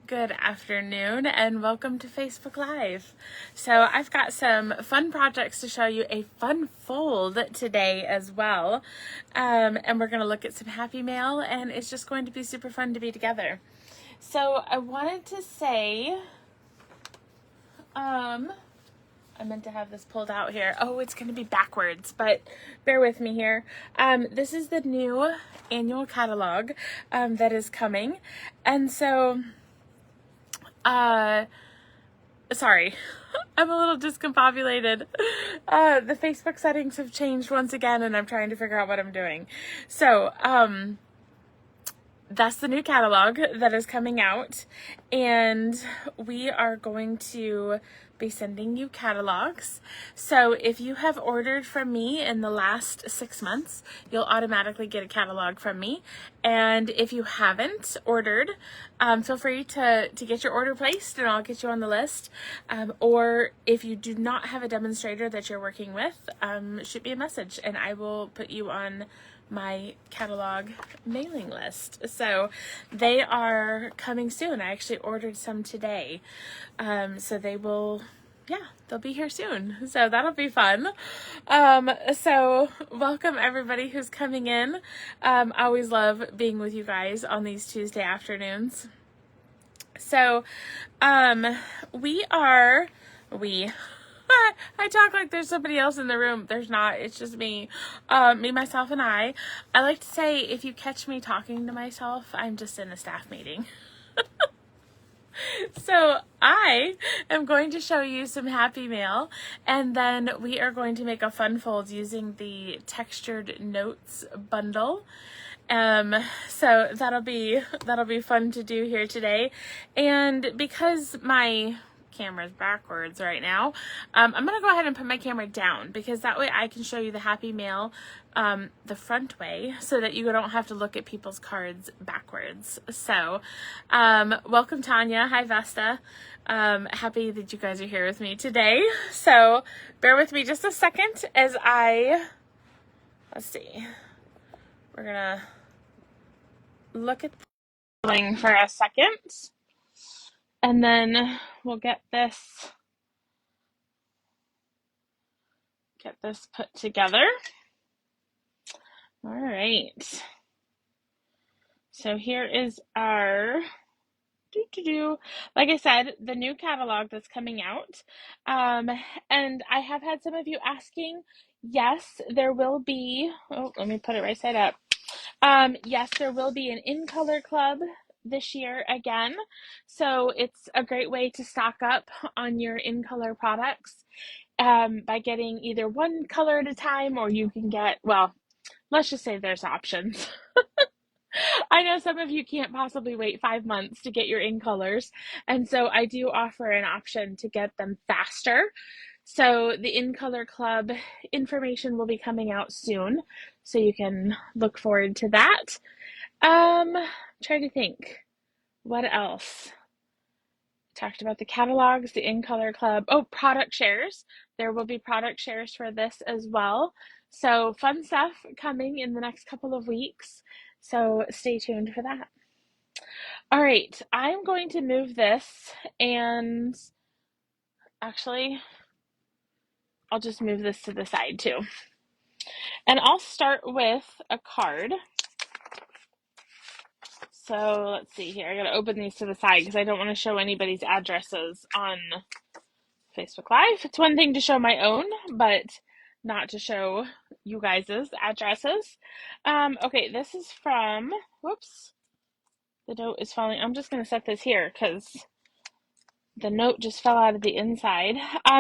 Good afternoon and welcome to Facebook Live. So I've got some fun projects to show you, a fun fold today as well. And we're going to look at some happy mail, and it's just going to be super fun to be together. So I wanted to say, I meant to have this pulled out here. Oh, it's going to be backwards, but bear with me here. This is the new annual catalog that is coming. And so sorry, I'm a little discombobulated. The Facebook settings have changed once again, and I'm trying to figure out what I'm doing. So, that's the new catalog that is coming out, and we are going to be sending you catalogs. So if you have ordered from me in the last 6 months, you'll automatically get a catalog from me. And if you haven't ordered, feel free to get your order placed and I'll get you on the list. Or if you do not have a demonstrator that you're working with, shoot me a message and I will put you on my catalog mailing list. So they are coming soon. I actually ordered some today. So they'll be here soon. So that'll be fun. So welcome everybody who's coming in. I always love being with you guys on these Tuesday afternoons. So, I talk like there's somebody else in the room. There's not. It's just me. Myself, and I. I like to say if you catch me talking to myself, I'm just in a staff meeting. So I am going to show you some happy mail, and then we are going to make a fun fold using the textured notes bundle. So that'll be fun to do here today. And because my camera's backwards right now, I'm gonna go ahead and put my camera down because that way I can show you the happy mail the front way so that you don't have to look at people's cards backwards. So welcome Tanya. Hi Vesta. Happy that you guys are here with me today. So bear with me just a second as let's see, we're gonna look at the thing for a second, and then we'll get this put together. All right. So here is our like I said, the new catalog that's coming out. And I have had some of you asking, yes, there will be, let me put it right side up. Yes, there will be an in color club this year again. So it's a great way to stock up on your in color products by getting either one color at a time, or you can get, well, let's just say there's options. I know some of you can't possibly wait 5 months to get your in colors, and so I do offer an option to get them faster. So the in color club information will be coming out soon, so you can look forward to that. Trying to think what else. Talked about the catalogs, the in color club. Oh, product shares. There will be product shares for this as well. So fun stuff coming in the next couple of weeks. So stay tuned for that. All right, I'm going to move this, and actually, I'll just move this to the side too. And I'll start with a card. So let's see here. I gotta open these to the side because I don't want to show anybody's addresses on Facebook Live. It's one thing to show my own, but not to show you guys' addresses. Okay, this is from, whoops, the note is falling. I'm just going to set this here because the note just fell out of the inside.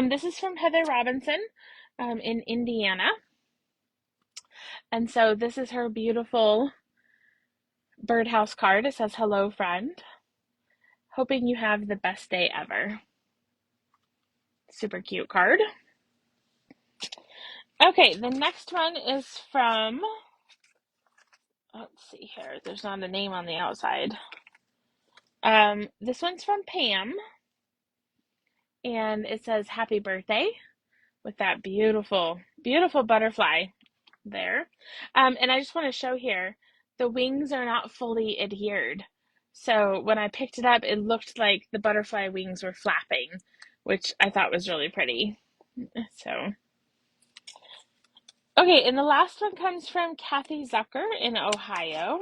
This is from Heather Robinson in Indiana. And so this is her beautiful birdhouse card. It says, "Hello, friend. Hoping you have the best day ever." Super cute card. Okay, the next one is from, let's see here. There's not a name on the outside. This one's from Pam. And it says, "Happy birthday," with that beautiful, beautiful butterfly there. And I just want to show here, the wings are not fully adhered. So when I picked it up, it looked like the butterfly wings were flapping, which I thought was really pretty. So, okay, and the last one comes from Kathy Zucker in Ohio.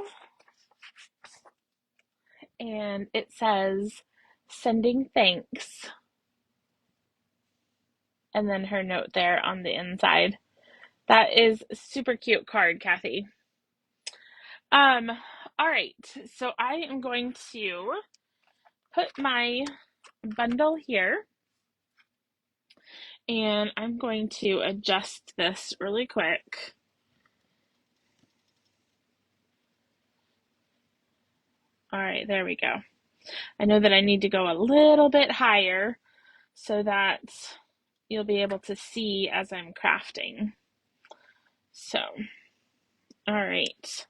And it says, sending thanks. And then her note there on the inside. That is a super cute card, Kathy. All right, so I am going to put my bundle here. And I'm going to adjust this really quick. All right, there we go. I know that I need to go a little bit higher so that you'll be able to see as I'm crafting. So, all right.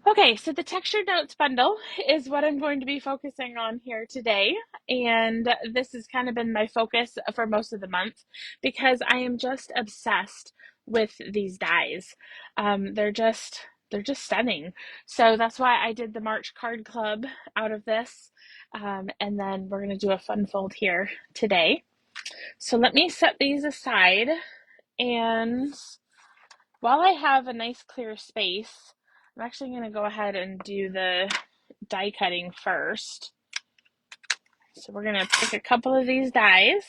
Okay, so the textured notes bundle is what I'm going to be focusing on here today. And this has kind of been my focus for most of the month because I am just obsessed with these dies. They're just stunning. So that's why I did the March card club out of this. And then we're going to do a fun fold here today. So let me set these aside, and while I have a nice clear space, I'm actually going to go ahead and do the die cutting first. So we're going to pick a couple of these dies.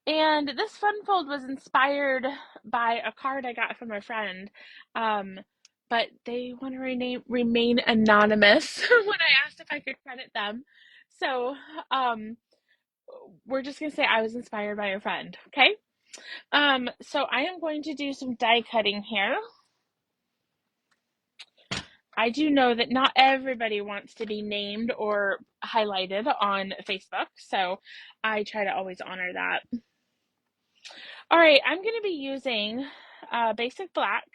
And this fun fold was inspired by a card I got from a friend. But they want to remain anonymous when I asked if I could credit them. So we're just going to say I was inspired by a friend, okay? So I am going to do some die cutting here. I do know that not everybody wants to be named or highlighted on Facebook, so I try to always honor that. All right, I'm going to be using basic black,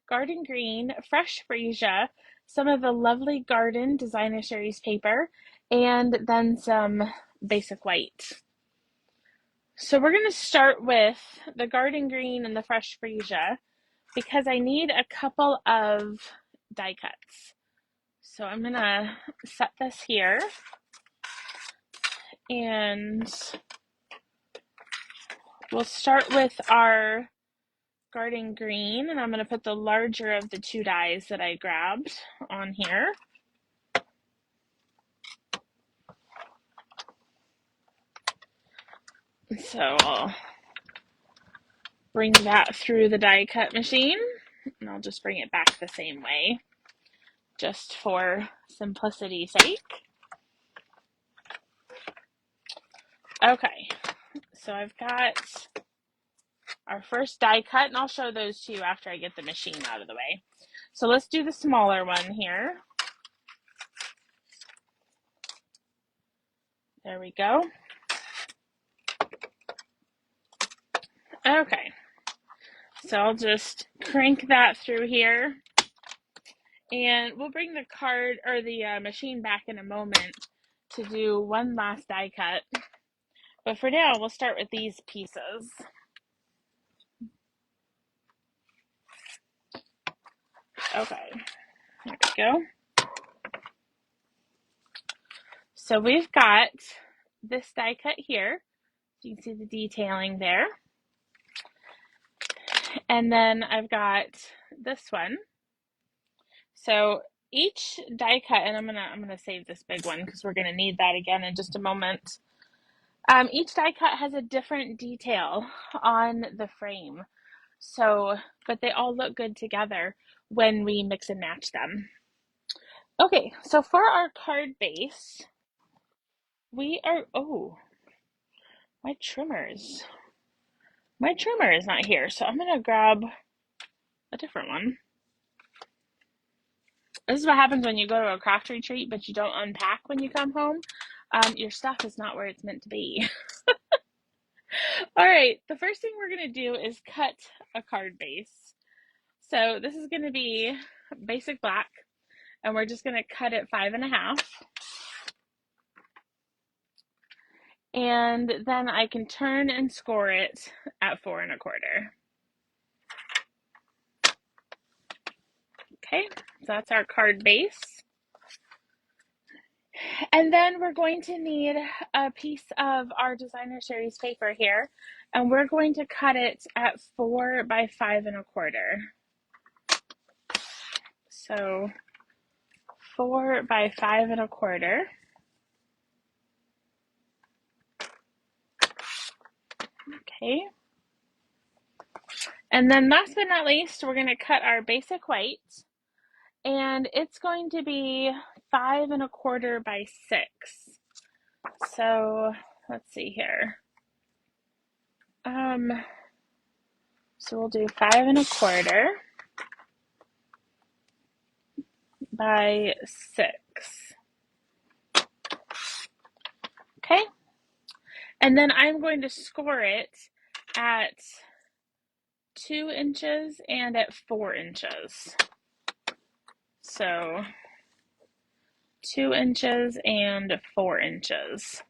garden green, fresh freesia, some of the lovely garden designer series paper, and then some basic white. So we're going to start with the garden green and the fresh freesia because I need a couple of die cuts. So I'm going to set this here, and we'll start with our garden green, and I'm going to put the larger of the two dies that I grabbed on here. So I'll bring that through the die cut machine, and I'll just bring it back the same way, just for simplicity's sake. Okay, so I've got our first die cut, and I'll show those to you after I get the machine out of the way. So let's do the smaller one here. There we go. Okay, so I'll just crank that through here, and we'll bring the card or the machine back in a moment to do one last die cut. But for now, we'll start with these pieces. Okay, there we go. So we've got this die cut here. You can see the detailing there. And then I've got this one. So each die cut, and I'm gonna save this big one because we're gonna need that again in just a moment. Each die cut has a different detail on the frame. So, but they all look good together when we mix and match them. Okay, so for our card base, we are, oh, my trimmer is not here. So I'm gonna grab a different one. This is what happens when you go to a craft retreat, but you don't unpack when you come home. Your stuff is not where it's meant to be. All right, the first thing we're gonna do is cut a card base. So this is gonna be basic black, and we're just gonna cut it 5.5. And then I can turn and score it at 4.25. Okay, so that's our card base. And then we're going to need a piece of our designer series paper here, and we're going to cut it at 4 by 5 1/4. So 4 by 5 1/4. Okay. And then last but not least, we're going to cut our basic white, and it's going to be 5 1/4 by 6. So let's see here. So we'll do 5 1/4 by 6. Okay. And then I'm going to score it at 2 inches and at 4 inches. So 2 inches and 4 inches.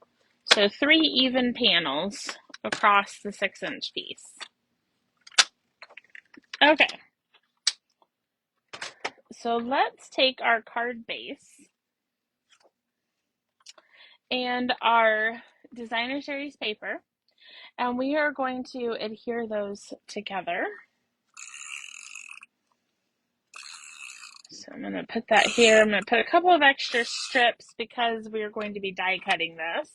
So 3 even panels across the 6-inch piece. Okay. So let's take our card base and our designer series paper, and we are going to adhere those together. So I'm going to put that here. I'm going to put a couple of extra strips because we are going to be die cutting this.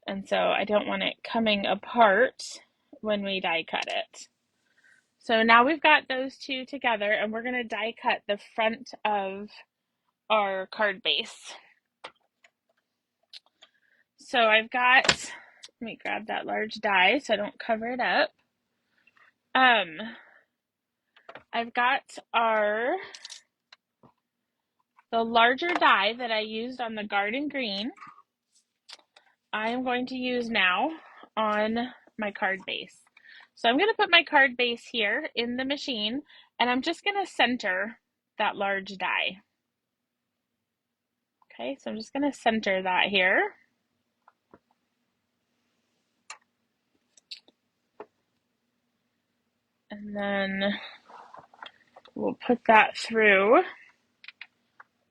And so I don't want it coming apart when we die cut it. So now we've got those two together, and we're going to die cut the front of our card base. So I've got, let me grab that large die so I don't cover it up. I've got the larger die that I used on the garden green. I am going to use now on my card base. So I'm going to put my card base here in the machine, and I'm just going to center that large die. Okay, so I'm just going to center that here. And then we'll put that through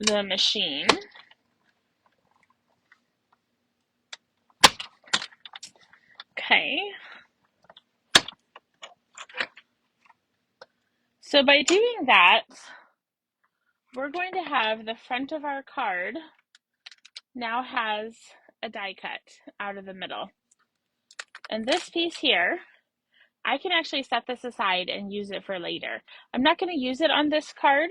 the machine. Okay. So by doing that, we're going to have the front of our card now has a die cut out of the middle. And this piece here, I can actually set this aside and use it for later. I'm not going to use it on this card,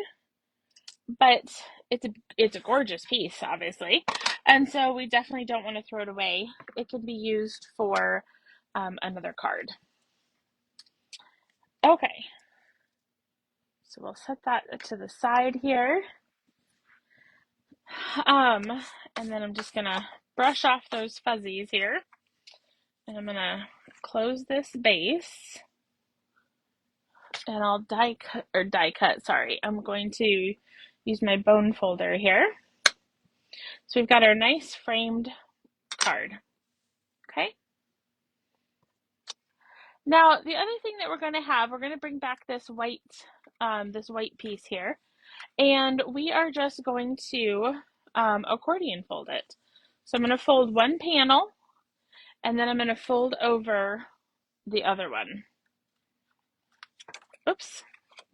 but it's a gorgeous piece, obviously. And so we definitely don't want to throw it away. It can be used for another card. Okay. So we'll set that to the side here. And then I'm just going to brush off those fuzzies here. And I'm going to close this base. And I'll die cut, sorry. I'm going to use my bone folder here. So we've got our nice framed card. Okay. Now, the other thing that we're going to bring back this white piece here, and we are just going to accordion fold it. So I'm going to fold one panel, and then I'm going to fold over the other one. Oops,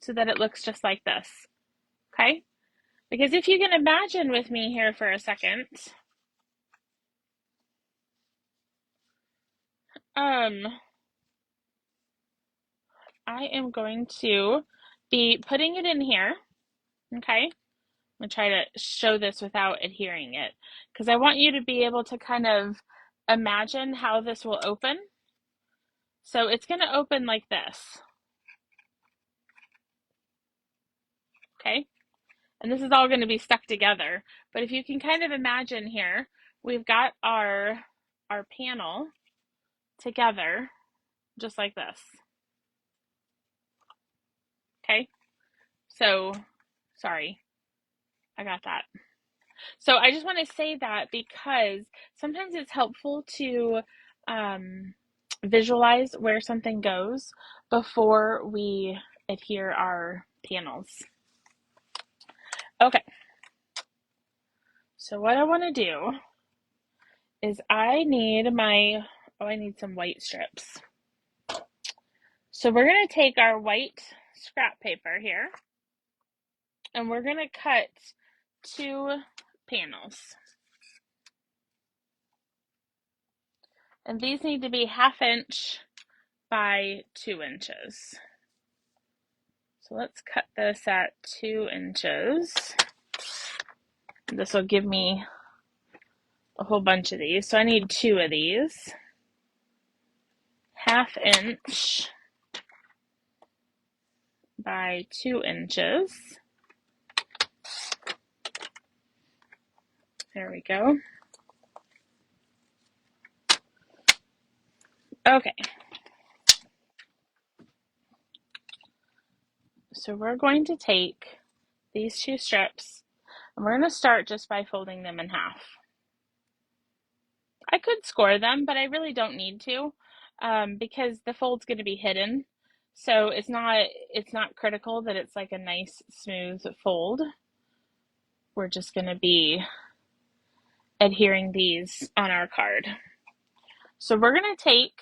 so that it looks just like this. Okay, because if you can imagine with me here for a second, I am going to be putting it in here. Okay, I'm going to try to show this without adhering it, because I want you to be able to kind of imagine how this will open. So it's going to open like this. Okay, and this is all going to be stuck together. But if you can kind of imagine here, we've got our panel together just like this. Okay, so sorry, I got that. So I just want to say that because sometimes it's helpful to visualize where something goes before we adhere our panels. Okay, so what I want to do is I need some white strips. So we're going to take our white scrap paper here and we're going to cut 2 panels. And these need to be 1/2 inch by 2 inches. So let's cut this at 2 inches. This will give me a whole bunch of these. So I need 2 of these. 1/2 inch by 2 inches. There we go. Okay. So we're going to take these 2 strips and we're going to start just by folding them in half. I could score them, but I really don't need to because the fold's going to be hidden. So it's not critical that it's like a nice smooth fold. We're just going to be adhering these on our card. So we're going to take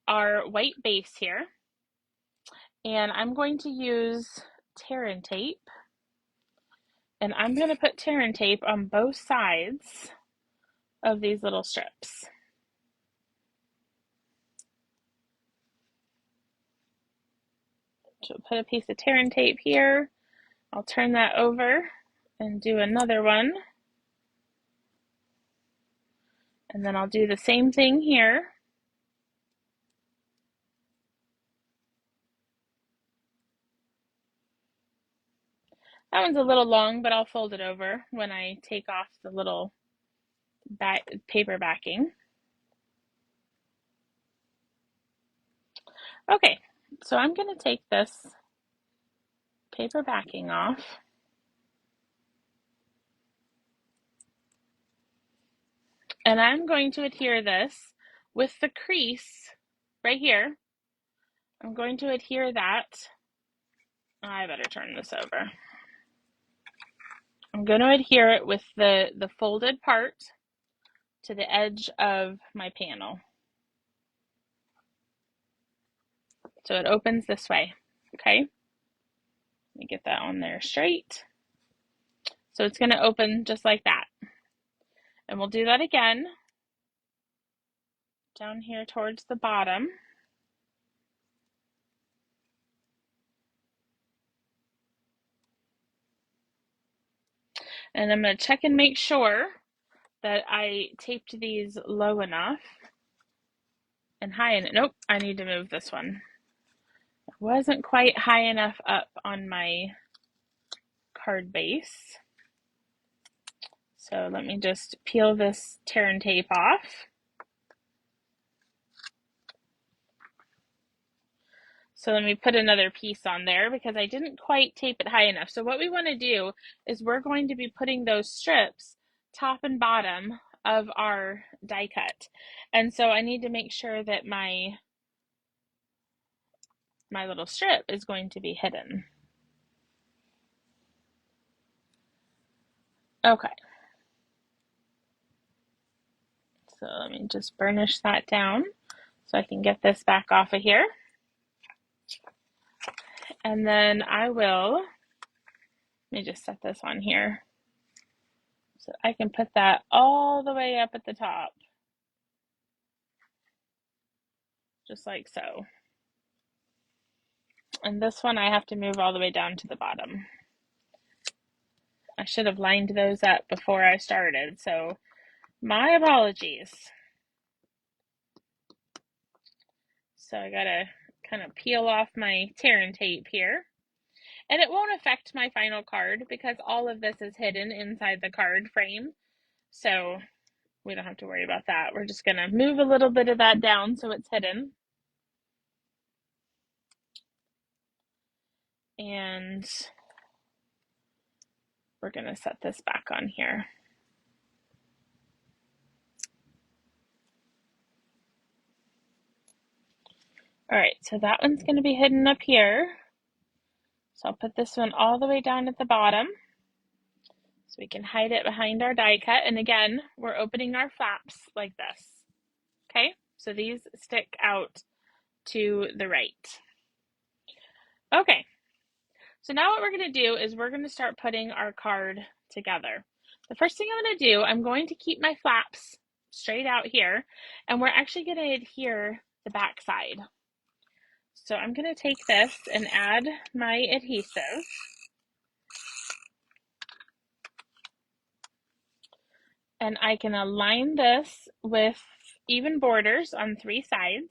our white base here and I'm going to use tear and tape. And I'm going to put tear and tape on both sides of these little strips. So put a piece of tear and tape here. I'll turn that over and do another one. And then I'll do the same thing here. That one's a little long, but I'll fold it over when I take off the little paper backing. Okay, so I'm going to take this paper backing off. And I'm going to adhere this with the crease right here. I'm going to adhere that. I better turn this over. I'm going to adhere it with the folded part to the edge of my panel. So it opens this way, okay? Let me get that on there straight. So it's going to open just like that. And we'll do that again down here towards the bottom. And I'm going to check and make sure that I taped these low enough and high enough. Nope, I need to move this one. It wasn't quite high enough up on my card base. So let me just peel this tear and tape off. So let me put another piece on there because I didn't quite tape it high enough. So what we want to do is we're going to be putting those strips top and bottom of our die cut. And so I need to make sure that my little strip is going to be hidden. Okay. So let me just burnish that down so I can get this back off of here. And then let me just set this on here so I can put that all the way up at the top, just like so. And this one I have to move all the way down to the bottom. I should have lined those up before I started, so my apologies. So I gotta kind of peel off my tear and tape here. And it won't affect my final card because all of this is hidden inside the card frame. So we don't have to worry about that. We're just gonna move a little bit of that down so it's hidden. And we're gonna set this back on here. All right, so that one's gonna be hidden up here. So I'll put this one all the way down at the bottom. So we can hide it behind our die cut. And again, we're opening our flaps like this. Okay, so these stick out to the right. Okay, so now what we're going to do is we're going to start putting our card together. The first thing I'm going to do, I'm going to keep my flaps straight out here, and we're actually going to adhere the back side. So I'm going to take this and add my adhesive. And I can align this with even borders on 3 sides.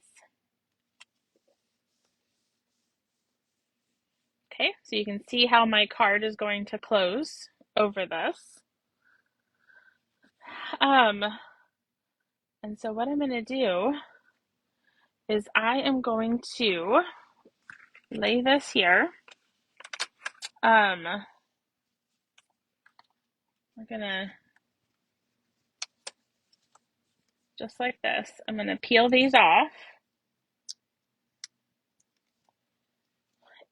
Okay, so you can see how my card is going to close over this. And so what I'm going to do is I am going to lay this here. We're going to, just like this, I'm going to peel these off.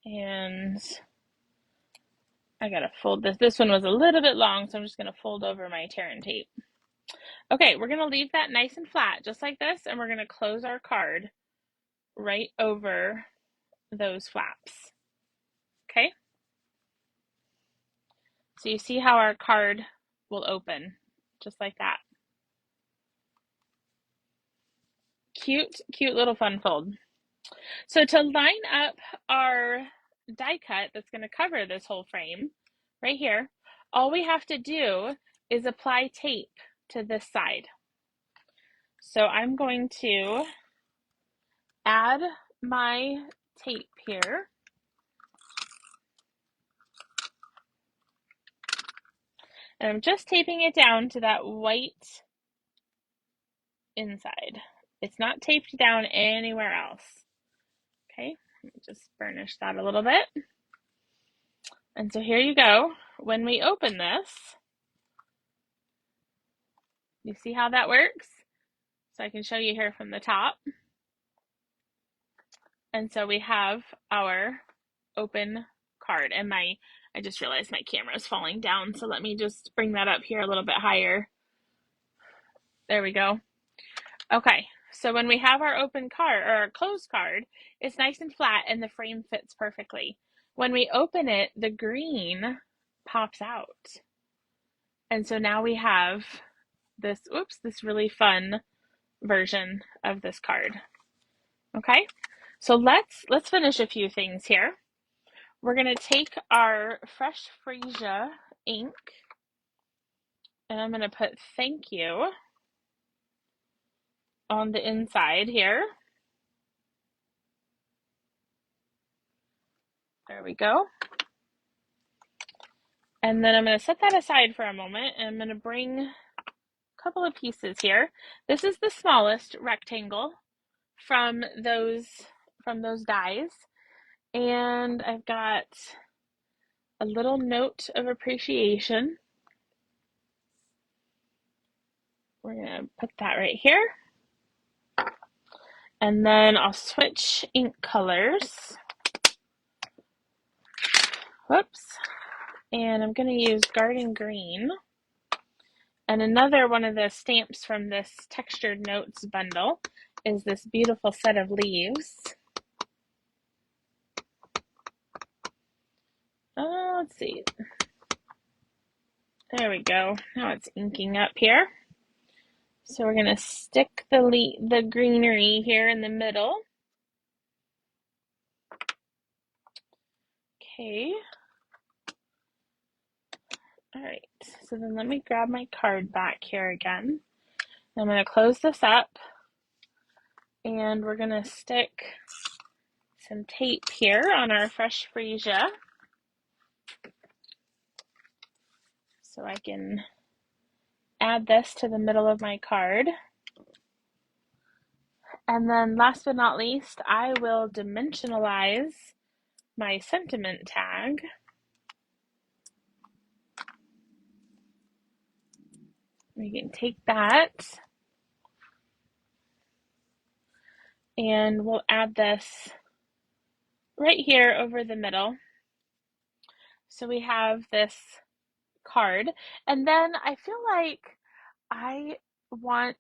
And I got to fold this. This one was a little bit long, so I'm just going to fold over my tear and tape. Okay, we're going to leave that nice and flat, just like this, and we're going to close our card right over those flaps. Okay? So you see how our card will open, just like that. Cute, cute little fun fold. So to line up our die cut that's going to cover this whole frame, right here, all we have to do is apply tape to this side. So I'm going to add my tape here. And I'm just taping it down to that white inside. It's not taped down anywhere else. Okay, let me just burnish that a little bit. And so here you go. When we open this, you see how that works? So I can show you here from the top. And so we have our open card. And I just realized my camera is falling down. So let me just bring that up here a little bit higher. There we go. Okay, so when we have our open card or our closed card, it's nice and flat and the frame fits perfectly. When we open it, the green pops out. And so now we have this, this really fun version of this card. Okay, so let's finish a few things here. We're going to take our Fresh Freesia ink and I'm going to put thank you on the inside here. There we go. And then I'm going to set that aside for a moment and I'm going to bring a couple of pieces here. This is the smallest rectangle from those dies. And I've got a little note of appreciation. We're going to put that right here. And then I'll switch ink colors. Whoops. And I'm going to use Garden Green. And another one of the stamps from this Textured Notes bundle is this beautiful set of leaves. Let's see. There we go. Now it's inking up here. So we're going to stick the greenery here in the middle. Okay. All right. So then let me grab my card back here again. I'm going to close this up and we're going to stick some tape here on our Fresh Freesia. So I can add this to the middle of my card. And then last but not least, I will dimensionalize my sentiment tag. We can take that and we'll add this right here over the middle. So we have this card. And then I feel like I want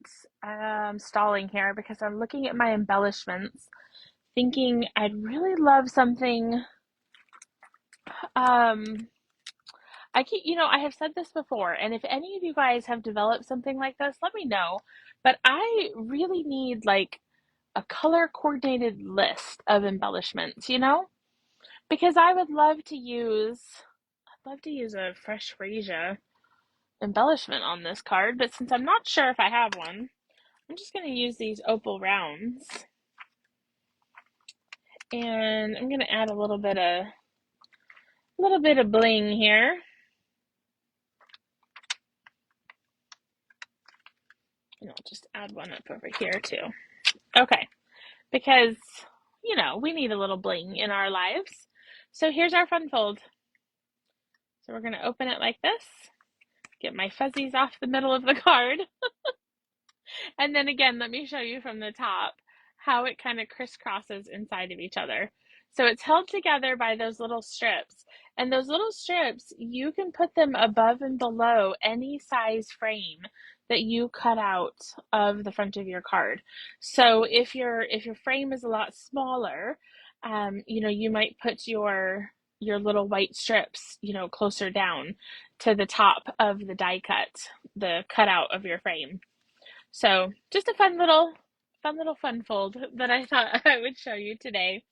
stalling here because I'm looking at my embellishments, thinking I'd really love something. Um, I have said this before, and if any of you guys have developed something like this, let me know. But I really need like a color coordinated list of embellishments, because I'd love to use a fresh freesia embellishment on this card, but since I'm not sure if I have one, I'm just going to use these opal rounds, and I'm going to add a little bit of bling here. And I'll just add one up over here too. Okay, because we need a little bling in our lives. So here's our fun fold. So we're going to open it like this, get my fuzzies off the middle of the card. And then again, let me show you from the top how it kind of crisscrosses inside of each other. So it's held together by those little strips. And those little strips, you can put them above and below any size frame that you cut out of the front of your card. So if your frame is a lot smaller, you might put your little white strips, closer down to the top of the die cut, the cutout of your frame. So just a fun fold that I thought I would show you today.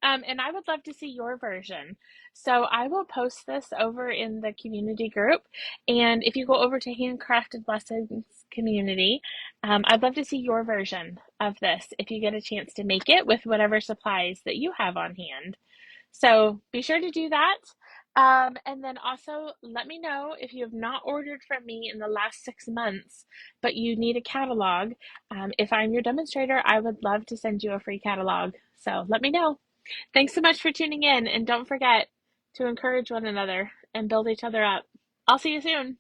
And I would love to see your version. So I will post this over in the community group. And if you go over to Handcrafted Blessings Community, I'd love to see your version of this if you get a chance to make it with whatever supplies that you have on hand. So be sure to do that. And then also let me know if you have not ordered from me in the last 6 months, but you need a catalog. If I'm your demonstrator, I would love to send you a free catalog. So let me know. Thanks so much for tuning in, and don't forget to encourage one another and build each other up. I'll see you soon.